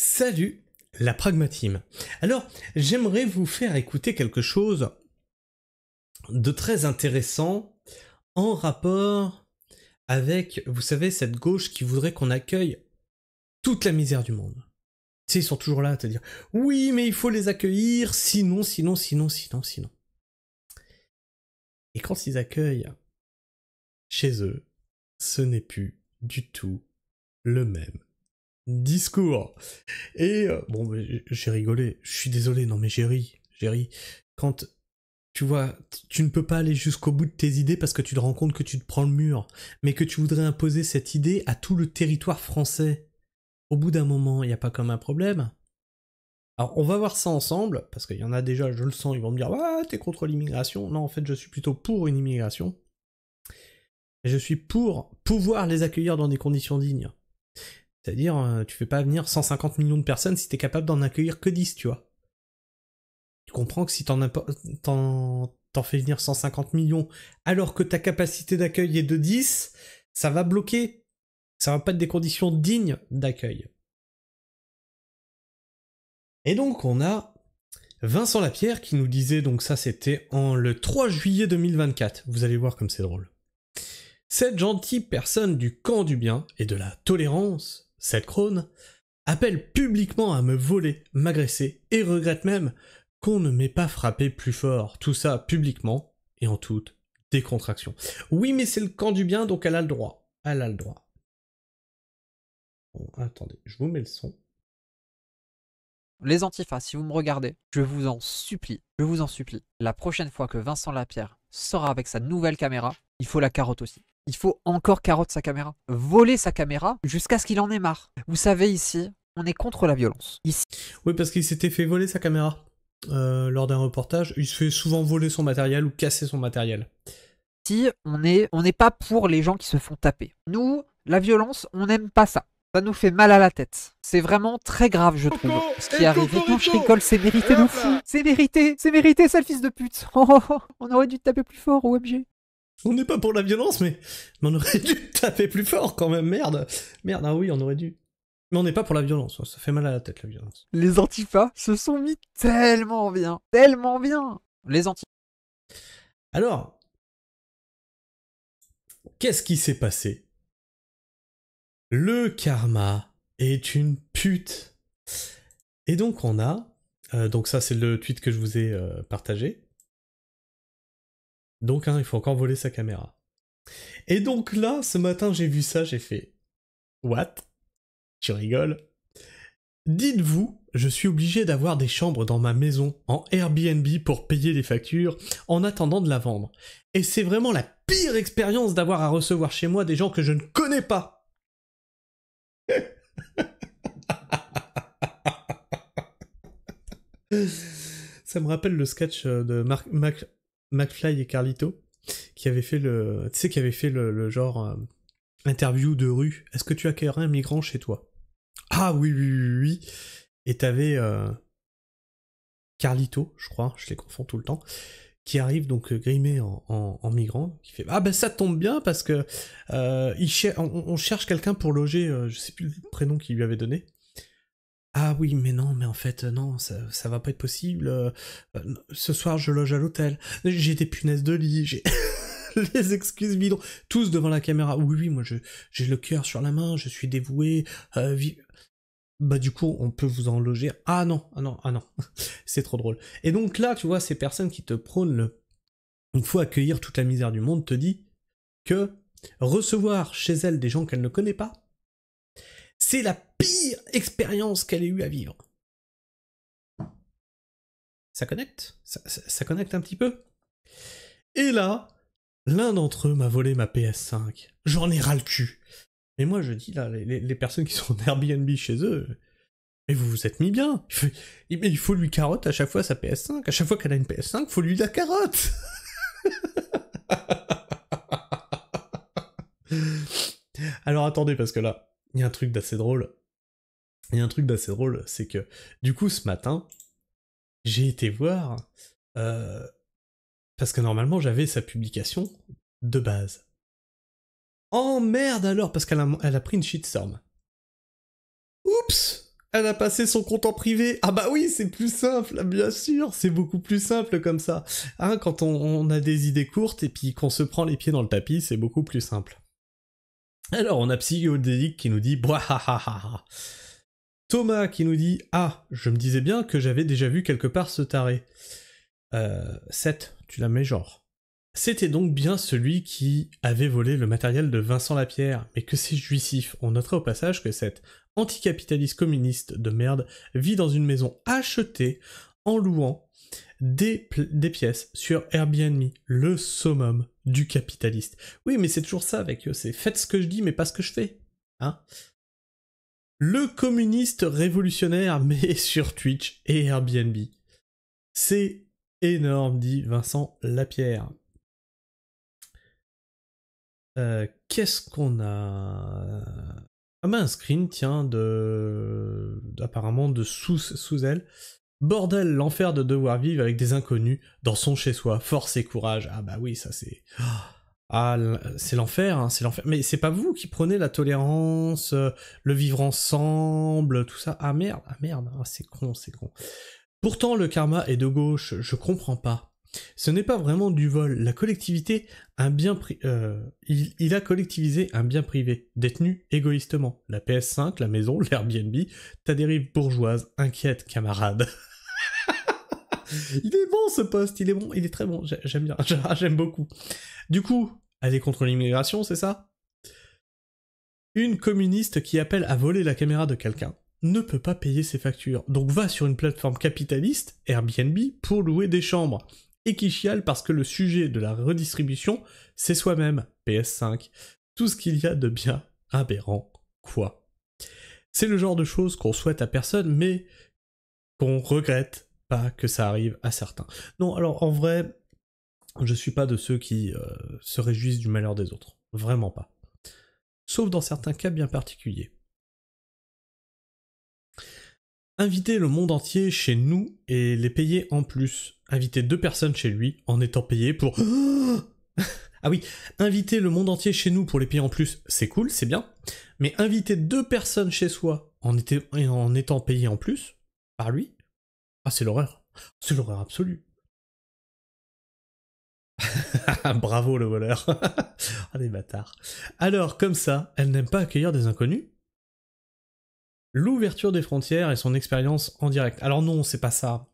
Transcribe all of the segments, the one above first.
Salut, la Pragmatime. Alors, j'aimerais vous faire écouter quelque chose de très intéressant en rapport avec, vous savez, cette gauche qui voudrait qu'on accueille toute la misère du monde. Tu sais, ils sont toujours là à te dire « Oui, mais il faut les accueillir, sinon... » Et quand ils accueillent chez eux, ce n'est plus du tout le même discours. Et bon, j'ai rigolé, je suis désolé, non mais j'ai ri. Quand, tu vois, tu ne peux pas aller jusqu'au bout de tes idées parce que tu te rends compte que tu te prends le mur, mais que tu voudrais imposer cette idée à tout le territoire français. Au bout d'un moment, il n'y a pas comme un problème. Alors, on va voir ça ensemble, parce qu'il y en a déjà, je le sens, ils vont me dire « Ah, t'es contre l'immigration ». Non, en fait, je suis plutôt pour une immigration. Et je suis pour pouvoir les accueillir dans des conditions dignes. C'est-à-dire, tu fais pas venir 150 millions de personnes si t'es capable d'en accueillir que 10, tu vois. Tu comprends que si t'en fais venir 150 millions alors que ta capacité d'accueil est de 10, ça va bloquer. Ça va pas être des conditions dignes d'accueil. Et donc on a Vincent Lapierre qui nous disait, donc ça c'était le 3 juillet 2024, vous allez voir comme c'est drôle. Cette gentille personne du camp du bien et de la tolérance, cette crône, appelle publiquement à me voler, m'agresser et regrette même qu'on ne m'ait pas frappé plus fort. Tout ça publiquement et en toute décontraction. Oui, mais c'est le camp du bien, donc elle a le droit. Elle a le droit. Bon, attendez, je vous mets le son. Les antifas, si vous me regardez, je vous en supplie, la prochaine fois que Vincent Lapierre sera avec sa nouvelle caméra, il faut la carotte aussi. Il faut encore carotte sa caméra. Voler sa caméra jusqu'à ce qu'il en ait marre. Vous savez, ici, on est contre la violence. Ici. Oui, parce qu'il s'était fait voler sa caméra lors d'un reportage. Il se fait souvent voler son matériel ou casser son matériel. Ici, on n'est pas pour les gens qui se font taper. Nous, la violence, on n'aime pas ça. Ça nous fait mal à la tête. C'est vraiment très grave, je trouve. Ce qui est arrivé, non, je rigole, c'est mérité de fou. C'est mérité, sale fils de pute. On aurait dû te taper plus fort, OMG. On n'est pas pour la violence, mais on aurait dû taper plus fort quand même, merde. Merde, ah oui, on aurait dû. Mais on n'est pas pour la violence, ça fait mal à la tête la violence. Les antifas se sont mis tellement bien. Les antifas. Alors, qu'est-ce qui s'est passé? Le karma est une pute. Et donc on a, donc ça c'est le tweet que je vous ai partagé. Donc il faut encore voler sa caméra. Et donc là, ce matin j'ai vu ça, j'ai fait what? Tu rigoles? Dites-vous, je suis obligé d'avoir des chambres dans ma maison en Airbnb pour payer les factures en attendant de la vendre. Et c'est vraiment la pire expérience d'avoir à recevoir chez moi des gens que je ne connais pas. Ça me rappelle le sketch de McFly et Carlito qui avait fait le, tu sais, qui avait fait le genre interview de rue. Est-ce que tu accueillerais un migrant chez toi? Ah oui. Et t'avais Carlito, je crois, je les confonds tout le temps, qui arrive donc grimé en migrant, qui fait ah ben ça tombe bien parce que on cherche quelqu'un pour loger, je sais plus le prénom qu'il lui avait donné. Ah oui, mais non, mais en fait, non, ça va pas être possible. Ce soir, je loge à l'hôtel. J'ai des punaises de lit, j'ai les excuses bidons. Tous devant la caméra. Oui, moi, j'ai le cœur sur la main, je suis dévoué. Bah du coup, on peut vous en loger. Ah non. C'est trop drôle. Et donc là, tu vois, ces personnes qui te prônent il faut accueillir toute la misère du monde, te dit que recevoir chez elle des gens qu'elle ne connaît pas, c'est la pire expérience qu'elle ait eu à vivre. Ça connecte? Ça connecte un petit peu? Et là, l'un d'entre eux m'a volé ma PS5. J'en ai ras le cul. Mais moi, je dis, là, les personnes qui sont en Airbnb chez eux, mais vous vous êtes mis bien. Il faut lui carotte à chaque fois sa PS5. À chaque fois qu'elle a une PS5, il faut lui la carotte. Alors attendez, parce que là, il y a un truc d'assez drôle. C'est que, du coup, ce matin, j'ai été voir, parce que normalement, j'avais sa publication de base. Oh merde alors, parce qu'elle a pris une shitstorm. Oups! Elle a passé son compte en privé. Ah bah oui, c'est plus simple, bien sûr, c'est beaucoup plus simple comme ça. Hein, quand on a des idées courtes et puis qu'on se prend les pieds dans le tapis, c'est beaucoup plus simple. Alors, on a Psychodélique qui nous dit Bouahahaha. Thomas qui nous dit Ah, je me disais bien que j'avais déjà vu quelque part ce taré. 7, tu la mets genre. C'était donc bien celui qui avait volé le matériel de Vincent Lapierre, mais que c'est jouissif. On notera au passage que cette anticapitaliste communiste de merde vit dans une maison achetée en louant des pièces sur Airbnb, le summum du capitaliste. Oui, mais c'est toujours ça avec eux, c'est faites ce que je dis, mais pas ce que je fais. Hein ? Le communiste révolutionnaire, mais sur Twitch et Airbnb. C'est énorme, dit Vincent Lapierre. Qu'est-ce qu'on a... Ah ben un screen, tiens, apparemment de sous elle. Bordel, l'enfer de devoir vivre avec des inconnus dans son chez-soi. Force et courage. Ah bah oui, ça c'est... Ah, c'est l'enfer, hein, c'est l'enfer. Mais c'est pas vous qui prenez la tolérance, le vivre ensemble, tout ça. Ah merde, ah, c'est con, c'est con. Pourtant, le karma est de gauche, je comprends pas. Ce n'est pas vraiment du vol. La collectivité, il a collectivisé un bien privé, détenu égoïstement. La PS5, la maison, l'Airbnb, ta dérive bourgeoise, inquiète, camarade. Il est bon ce poste, il est bon, il est très bon, j'aime bien, j'aime beaucoup. Du coup, elle est contre l'immigration, c'est ça ? Une communiste qui appelle à voler la caméra de quelqu'un ne peut pas payer ses factures, donc va sur une plateforme capitaliste, Airbnb, pour louer des chambres, et qui chiale parce que le sujet de la redistribution, c'est soi-même, PS5. Tout ce qu'il y a de bien aberrant, quoi. C'est le genre de choses qu'on souhaite à personne, mais qu'on regrette pas que ça arrive à certains. Non, alors en vrai, je suis pas de ceux qui se réjouissent du malheur des autres. Vraiment pas. Sauf dans certains cas bien particuliers. Inviter le monde entier chez nous et les payer en plus. Inviter 2 personnes chez lui en étant payé pour... Ah oui, inviter le monde entier chez nous pour les payer en plus, c'est cool, c'est bien. Mais inviter 2 personnes chez soi en étant payé en plus, par lui, ah c'est l'horreur. C'est l'horreur absolue. Bravo le voleur. Ah les bâtards. Alors, comme ça, elle n'aime pas accueillir des inconnus ? L'ouverture des frontières et son expérience en direct. Alors non, c'est pas ça.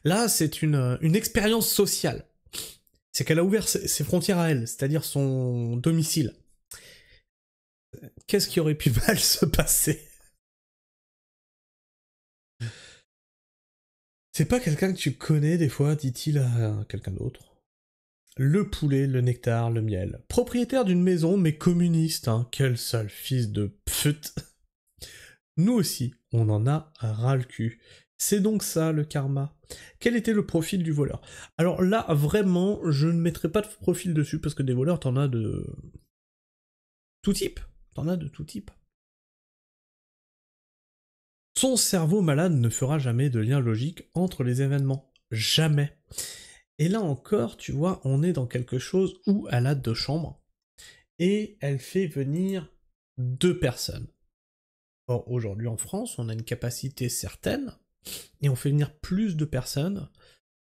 Là, c'est une expérience sociale. C'est qu'elle a ouvert ses frontières à elle, c'est-à-dire son domicile. Qu'est-ce qui aurait pu mal se passer ? C'est pas quelqu'un que tu connais des fois, dit-il à quelqu'un d'autre. Le poulet, le nectar, le miel. Propriétaire d'une maison, mais communiste, hein. Quel sale fils de pute. Nous aussi, on en a ras le cul. C'est donc ça, le karma. Quel était le profil du voleur ? Alors là, vraiment, je ne mettrai pas de profil dessus, parce que des voleurs, t'en as de... tout type. T'en as de tout type. Son cerveau malade ne fera jamais de lien logique entre les événements. Jamais. Et là encore, tu vois, on est dans quelque chose où elle a 2 chambres, et elle fait venir 2 personnes. Or, aujourd'hui en France, on a une capacité certaine, et on fait venir plus de personnes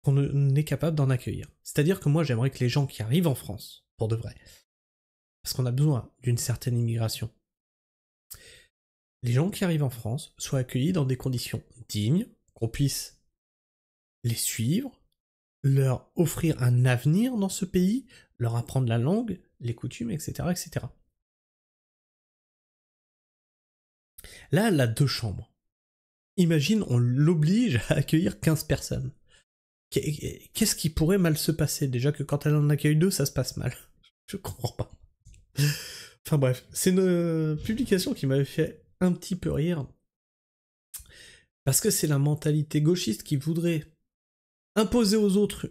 qu'on est capable d'en accueillir. C'est-à-dire que moi, j'aimerais que les gens qui arrivent en France, pour de vrai, parce qu'on a besoin d'une certaine immigration, les gens qui arrivent en France soient accueillis dans des conditions dignes, qu'on puisse les suivre, leur offrir un avenir dans ce pays, leur apprendre la langue, les coutumes, etc., etc. Là, elle a 2 chambres. Imagine, on l'oblige à accueillir 15 personnes. Qu'est-ce qui pourrait mal se passer ? Déjà que quand elle en accueille 2, ça se passe mal. Je comprends pas. Enfin bref, c'est une publication qui m'avait fait un petit peu rire. Parce que c'est la mentalité gauchiste qui voudrait imposer aux autres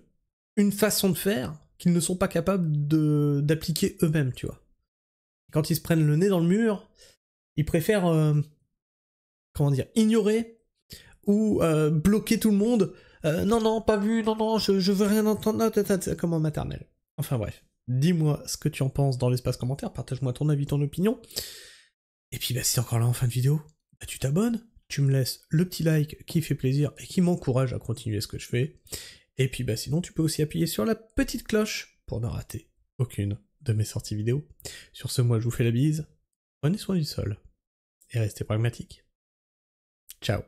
une façon de faire qu'ils ne sont pas capables d'appliquer eux-mêmes, tu vois. Quand ils se prennent le nez dans le mur, ils préfèrent... ignorer ou bloquer tout le monde. Non, pas vu, non, je veux rien entendre, comme en maternelle. Enfin bref, dis-moi ce que tu en penses dans l'espace commentaire, partage-moi ton avis, ton opinion. Et puis si t'es encore là en fin de vidéo, tu t'abonnes, tu me laisses le petit like qui fait plaisir et qui m'encourage à continuer ce que je fais. Et puis bah sinon tu peux aussi appuyer sur la petite cloche pour ne rater aucune de mes sorties vidéo. Sur ce, moi je vous fais la bise, prenez soin du sol et restez pragmatique. Ciao.